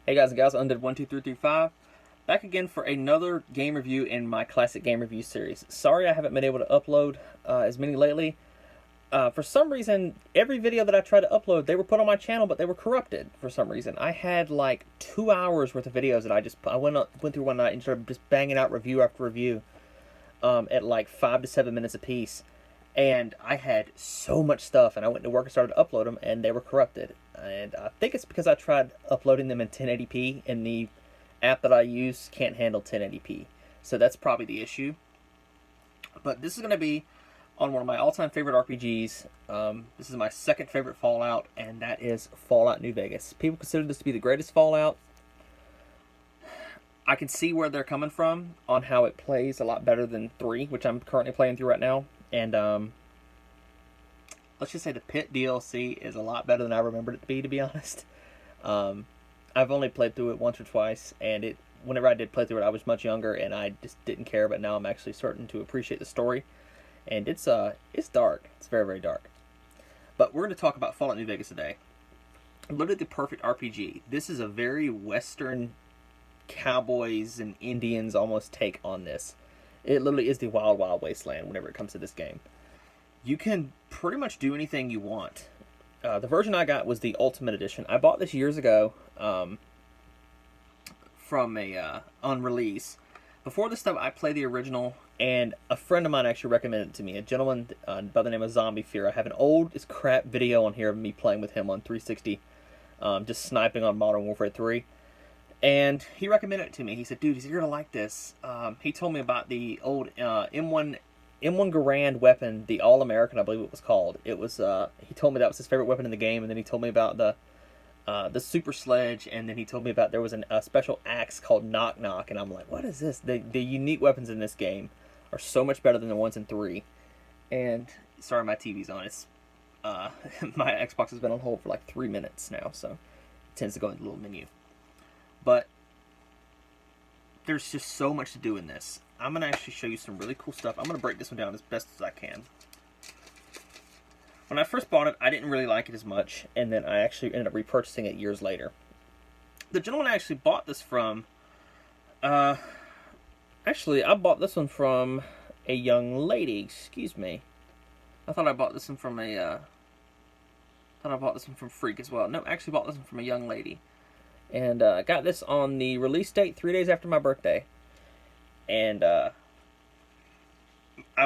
Hey guys and gals, Undead12335, back again for another game review in my classic game review series. Sorry I haven't been able to upload as many lately. For some reason, every video that I tried to upload, they were put on my channel, but they were corrupted for some reason. I had like 2 hours worth of videos that I went through one night and started just banging out review after review at like 5 to 7 minutes a piece. And I had so much stuff, and I went to work and started to upload them, and they were corrupted. And I think it's because I tried uploading them in 1080p, and the app that I use can't handle 1080p. So that's probably the issue. But this is going to be on one of my all-time favorite RPGs. This is my second favorite Fallout, and that is Fallout New Vegas. People consider this to be the greatest Fallout. I can see where they're coming from on how it plays a lot better than 3, which I'm currently playing through right now. And let's just say the Pit DLC is a lot better than I remembered it to be honest. I've only played through it once or twice, and whenever I did play through it, I was much younger, and I just didn't care. But now I'm actually starting to appreciate the story, and it's dark. It's very, very dark. But we're going to talk about Fallout New Vegas today. Literally the perfect RPG. This is a very Western cowboys and Indians almost take on this. It literally is the wild, wild wasteland whenever it comes to this game. You can pretty much do anything you want. The version I got was the Ultimate Edition. I bought this years ago from on release. Before this stuff, I played the original, and a friend of mine actually recommended it to me. A gentleman by the name of Zombie Fear. I have an old as crap video on here of me playing with him on 360, just sniping on Modern Warfare 3. And he recommended it to me. He said, dude, you're going to like this. He told me about the old M1 Garand weapon, the All-American, I believe it was called. It was, he told me that was his favorite weapon in the game, and then he told me about the Super Sledge, and then he told me about there was a special axe called Knock Knock, and I'm like, what is this? The unique weapons in this game are so much better than the ones in 3. And, sorry, my TV's on. It's, my Xbox has been on hold for like 3 minutes now, so it tends to go into the little menu. But there's just so much to do in this. I'm going to actually show you some really cool stuff. I'm going to break this one down as best as I can. When I first bought it, I didn't really like it as much, and then I actually ended up repurchasing it years later. The gentleman I actually bought this from, actually, I bought this one from a young lady, excuse me. I thought I bought this one from from Freak as well. No, I actually bought this one from a young lady. And I got this on the release date 3 days after my birthday. And I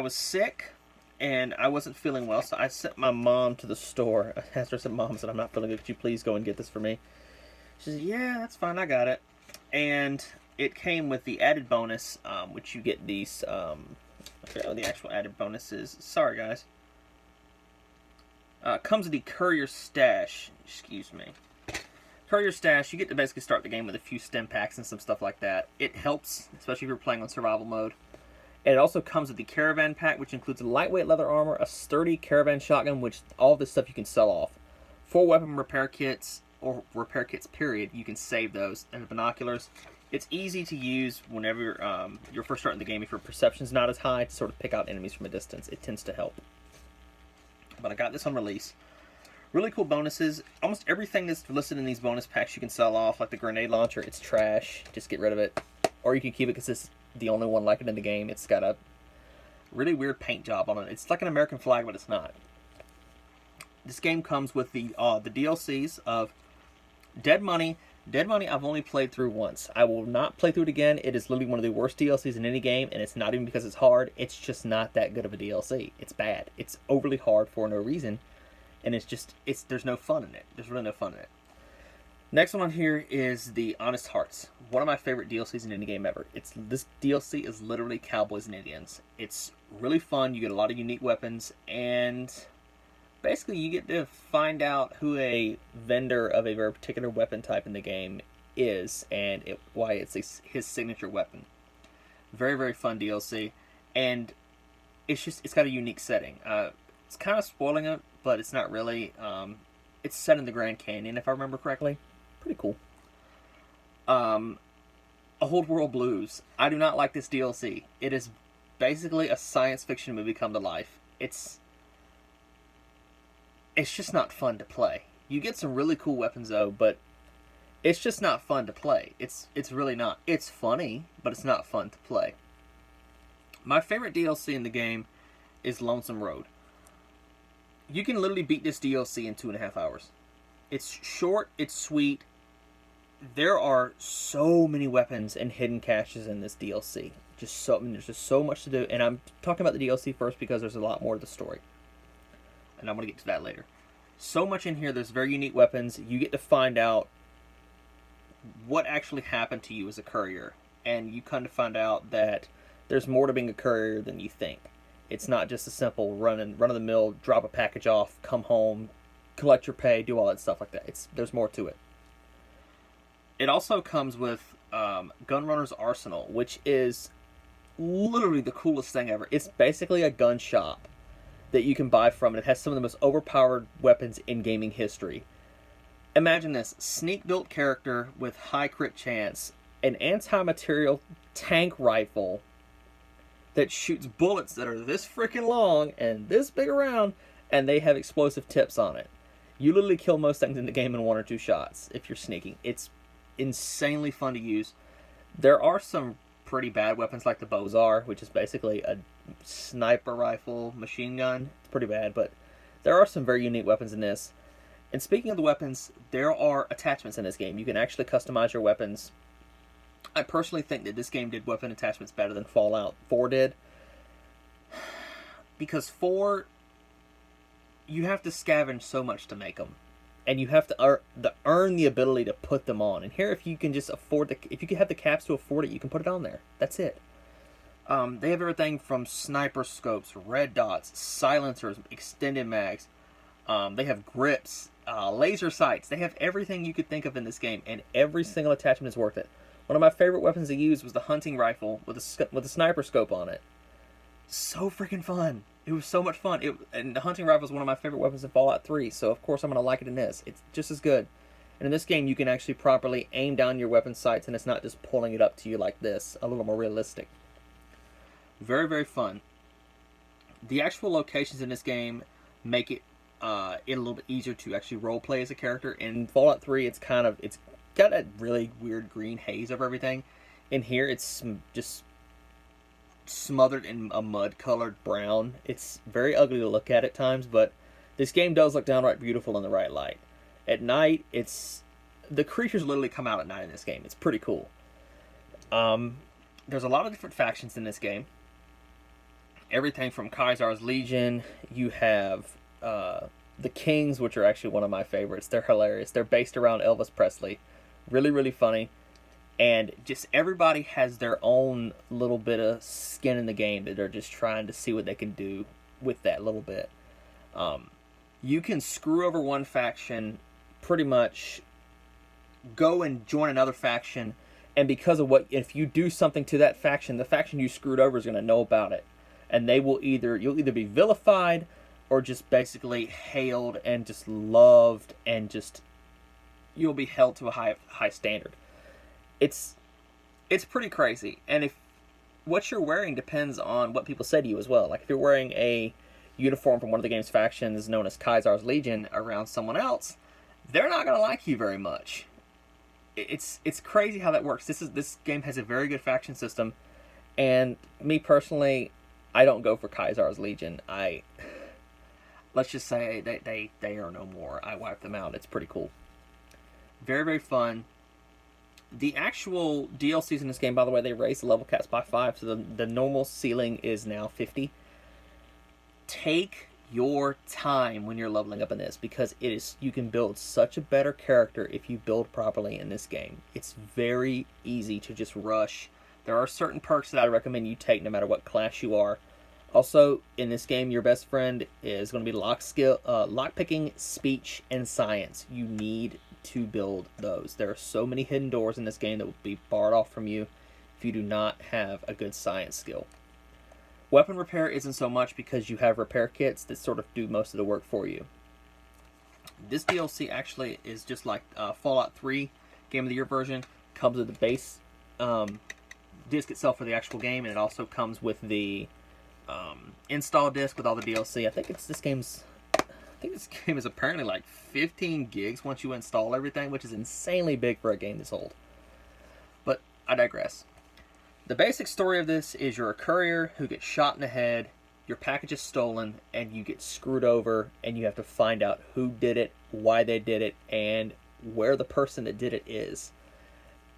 was sick, and I wasn't feeling well, so I sent my mom to the store. I asked her, Mom, I said, I'm not feeling good. Could you please go and get this for me? She said, yeah, that's fine. I got it. And it came with the added bonus, which you get these, I forget what the actual added bonus is. Sorry, guys. Comes with the Courier Stash. Excuse me. Courier Stash, you get to basically start the game with a few stim packs and some stuff like that. It helps, especially if you're playing on survival mode. And it also comes with the Caravan Pack, which includes a lightweight leather armor, a sturdy Caravan shotgun, which all this stuff you can sell off. 4 weapon repair kits, or repair kits period, you can save those. And the binoculars. It's easy to use whenever you're first starting the game. If your perception's not as high, to sort of pick out enemies from a distance. It tends to help. But I got this on release. Really cool bonuses. Almost everything that's listed in these bonus packs you can sell off, like the grenade launcher. It's trash. Just get rid of it. Or you can keep it because it's the only one like it in the game. It's got a really weird paint job on it. It's like an American flag, but it's not. This game comes with the DLCs of Dead Money. Dead Money I've only played through once. I will not play through it again. It is literally one of the worst DLCs in any game, and it's not even because it's hard. It's just not that good of a DLC. It's bad. It's overly hard for no reason. And there's no fun in it. There's really no fun in it. Next one on here is the Honest Hearts. One of my favorite DLCs in any game ever. This DLC is literally Cowboys and Indians. It's really fun. You get a lot of unique weapons, and basically you get to find out who a vendor of a very particular weapon type in the game is, and why it's his signature weapon. Very, very fun DLC, and it's got a unique setting. It's kind of spoiling it, but it's not really. It's set in the Grand Canyon, if I remember correctly. Pretty cool. Old World Blues. I do not like this DLC. It is basically a science fiction movie come to life. It's just not fun to play. You get some really cool weapons though, but It's just not fun to play. It's really not. It's funny, but it's not fun to play. My favorite DLC in the game is Lonesome Road. You can literally beat this DLC in 2.5 hours. It's short, it's sweet. There are so many weapons and hidden caches in this DLC. There's just so much to do. And I'm talking about the DLC first because there's a lot more to the story. And I'm going to get to that later. So much in here. There's very unique weapons. You get to find out what actually happened to you as a courier. And you kind of find out that there's more to being a courier than you think. It's not just a simple run-of-the-mill, drop a package off, come home, collect your pay, do all that stuff like that. There's more to it. It also comes with Gunrunner's Arsenal, which is literally the coolest thing ever. It's basically a gun shop that you can buy from, and it has some of the most overpowered weapons in gaming history. Imagine this: sneak-built character with high crit chance, an anti-material tank rifle that shoots bullets that are this freaking long and this big around, and they have explosive tips on it. You literally kill most things in the game in 1 or 2 shots if you're sneaking. It's insanely fun to use. There are some pretty bad weapons like the Bozar, which is basically a sniper rifle machine gun. It's pretty bad, but there are some very unique weapons in this. And speaking of the weapons, there are attachments in this game. You can actually customize your weapons. I personally think that this game did weapon attachments better than Fallout 4 did. Because 4, you have to scavenge so much to make them. And you have to earn the ability to put them on. And here, if you can just if you can have the caps to afford it, you can put it on there. That's it. They have everything from sniper scopes, red dots, silencers, extended mags. They have grips, laser sights. They have everything you could think of in this game, and every single attachment is worth it. One of my favorite weapons to use was the hunting rifle with a sniper scope on it. So freaking fun. It was so much fun. And the hunting rifle is one of my favorite weapons in Fallout 3, so of course I'm going to like it in this. It's just as good. And in this game, you can actually properly aim down your weapon sights, and it's not just pulling it up to you like this. A little more realistic. Very, very fun. The actual locations in this game make it a little bit easier to actually roleplay as a character. In Fallout 3, it's got that really weird green haze over everything. In here, it's just smothered in a mud-colored brown. It's very ugly to look at times, but this game does look downright beautiful in the right light. At night, the creatures literally come out at night in this game. It's pretty cool. There's a lot of different factions in this game. Everything from Caesar's Legion. You have the Kings, which are actually one of my favorites. They're hilarious. They're based around Elvis Presley. Really, really funny. And just everybody has their own little bit of skin in the game that they're just trying to see what they can do with that little bit. You can screw over one faction, pretty much go and join another faction, and because of if you do something to that faction, the faction you screwed over is going to know about it. And you'll either be vilified or just basically hailed and just loved, and just you'll be held to a high standard. It's pretty crazy. And if what you're wearing depends on what people say to you as well. Like if you're wearing a uniform from one of the game's factions known as Caesar's Legion around someone else, they're not going to like you very much. It's crazy how that works. This game has a very good faction system, and me personally, I don't go for Caesar's Legion. Let's just say they are no more. I wipe them out. It's pretty cool. Very, very fun. The actual DLCs in this game, by the way, they raised the level caps by 5, so the normal ceiling is now 50. Take your time when you're leveling up in this, because you can build such a better character if you build properly in this game. It's very easy to just rush. There are certain perks that I recommend you take no matter what class you are. Also, in this game, your best friend is going to be lockpicking, speech, and science. You need to build those. There are so many hidden doors in this game that will be barred off from you if you do not have a good science skill. Weapon repair isn't so much because you have repair kits that sort of do most of the work for you. This DLC actually is just like Fallout 3 Game of the Year version. Comes with the base disc itself for the actual game, and it also comes with the install disc with all the DLC. I think this game's think this game is apparently like 15 gigs once you install everything, which is insanely big for a game this old. But I digress. The basic story of this is you're a courier who gets shot in the head, your package is stolen, and you get screwed over, and you have to find out who did it, why they did it, and where the person that did it is.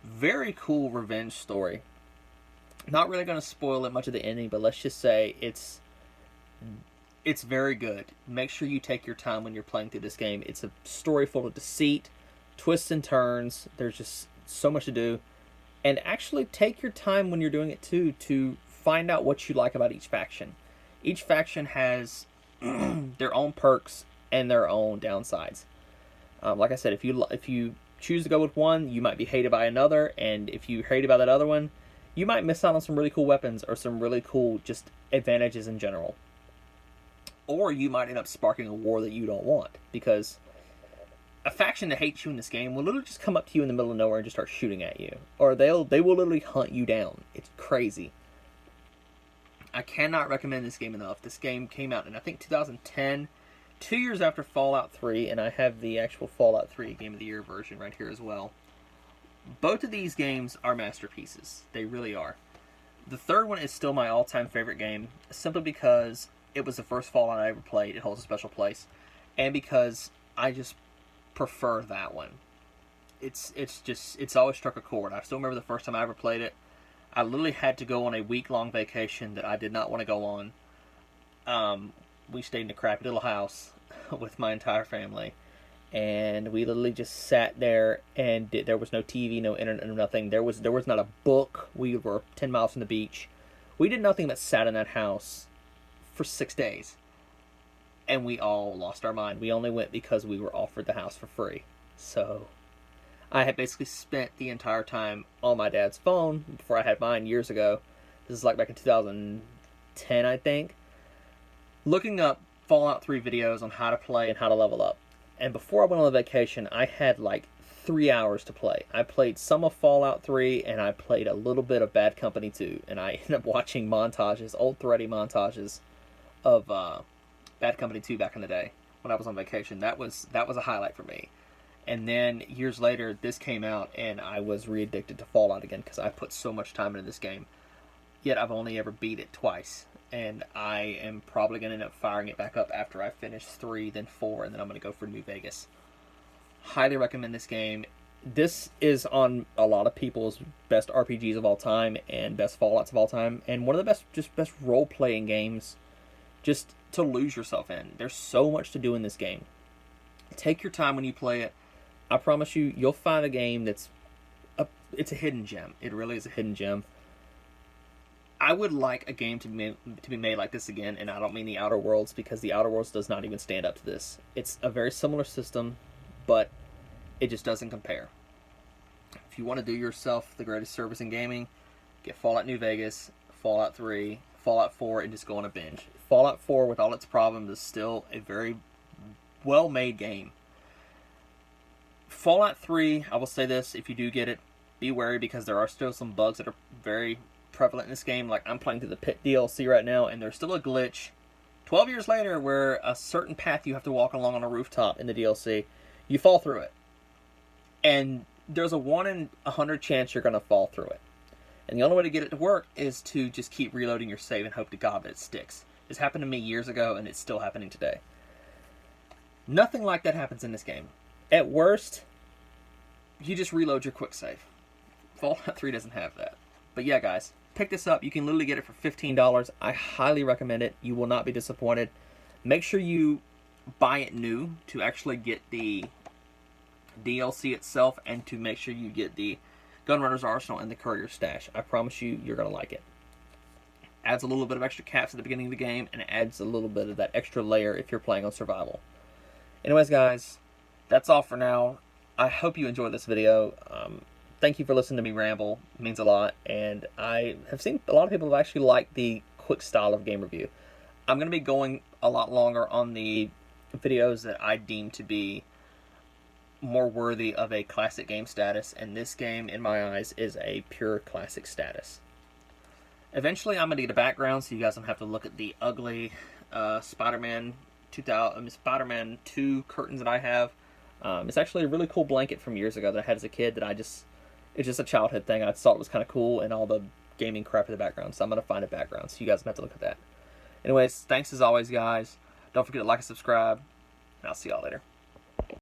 Very cool revenge story. Not really going to spoil it much of the ending, but let's just say it's very good. Make sure you take your time when you're playing through this game. It's a story full of deceit, twists and turns. There's just so much to do. And actually take your time when you're doing it too to find out what you like about each faction. Each faction has their own perks and their own downsides. Like I said, if you choose to go with one, you might be hated by another, and if you hated by that other one, you might miss out on some really cool weapons or some really cool just advantages in general. Or you might end up sparking a war that you don't want, because a faction that hates you in this game will literally just come up to you in the middle of nowhere and just start shooting at you. Or they will literally hunt you down. It's crazy. I cannot recommend this game enough. This game came out in, I think, 2010, 2 years after Fallout 3, and I have the actual Fallout 3 Game of the Year version right here as well. Both of these games are masterpieces. They really are. The third one is still my all-time favorite game, simply because it was the first Fallout I ever played. It holds a special place. And because I just prefer that one. It's always struck a chord. I still remember the first time I ever played it. I literally had to go on a week-long vacation that I did not want to go on. We stayed in a crappy little house with my entire family, and we literally just sat there, and there was no TV, no internet, no nothing. There was not a book. We were 10 miles from the beach. We did nothing but sat in that house for 6 days. And we all lost our mind. We only went because we were offered the house for free. So I had basically spent the entire time on my dad's phone before I had mine years ago. This is like back in 2010, I think. Looking up Fallout 3 videos on how to play and how to level up. And before I went on the vacation, I had like 3 hours to play. I played some of Fallout 3, and I played a little bit of Bad Company 2. And I ended up watching montages, old thready montages of Bad Company 2 back in the day when I was on vacation. That was a highlight for me. And then years later, this came out, and I was re-addicted to Fallout again because I put so much time into this game. Yet I've only ever beat it twice, and I am probably going to end up firing it back up after I finish 3, then 4, and then I'm going to go for New Vegas. Highly recommend this game. This is on a lot of people's best RPGs of all time and best Fallouts of all time, and one of the best role-playing games just to lose yourself in. There's so much to do in this game. Take your time when you play it. I promise you, you'll find a game it's a hidden gem. It really is a hidden gem. I would like a game to be made like this again, and I don't mean the Outer Worlds, because the Outer Worlds does not even stand up to this. It's a very similar system, but it just doesn't compare. If you want to do yourself the greatest service in gaming, get Fallout New Vegas, Fallout 3, Fallout 4, and just go on a binge. Fallout 4, with all its problems, is still a very well-made game. Fallout 3, I will say this, if you do get it, be wary, because there are still some bugs that are very prevalent in this game. Like, I'm playing through the Pit DLC right now, and there's still a glitch 12 years later where a certain path you have to walk along on a rooftop in the DLC, you fall through it. And there's a 1 in 100 chance you're going to fall through it. And the only way to get it to work is to just keep reloading your save and hope to God that it sticks. This happened to me years ago, and it's still happening today. Nothing like that happens in this game. At worst, you just reload your quick save. Fallout 3 doesn't have that. But yeah, guys, pick this up. You can literally get it for $15. I highly recommend it. You will not be disappointed. Make sure you buy it new to actually get the DLC itself, and to make sure you get the Gunrunner's Arsenal and the Courier Stash. I promise you, you're going to like it. Adds a little bit of extra caps at the beginning of the game, and adds a little bit of that extra layer if you're playing on survival. Anyways, guys, that's all for now. I hope you enjoyed this video. Thank you for listening to me ramble. It means a lot. And I have seen a lot of people have actually liked the quick style of game review. I'm going to be going a lot longer on the videos that I deem to be more worthy of a classic game status. And this game, in my eyes, is a pure classic status. Eventually, I'm going to get a background so you guys don't have to look at the ugly Spider-Man Spider-Man 2 curtains that I have. It's actually a really cool blanket from years ago that I had as a kid that it's just a childhood thing. I thought it was kind of cool, and all the gaming crap in the background, so I'm going to find a background, so you guys have to look at that. Anyways, thanks as always, guys. Don't forget to like and subscribe, and I'll see y'all later.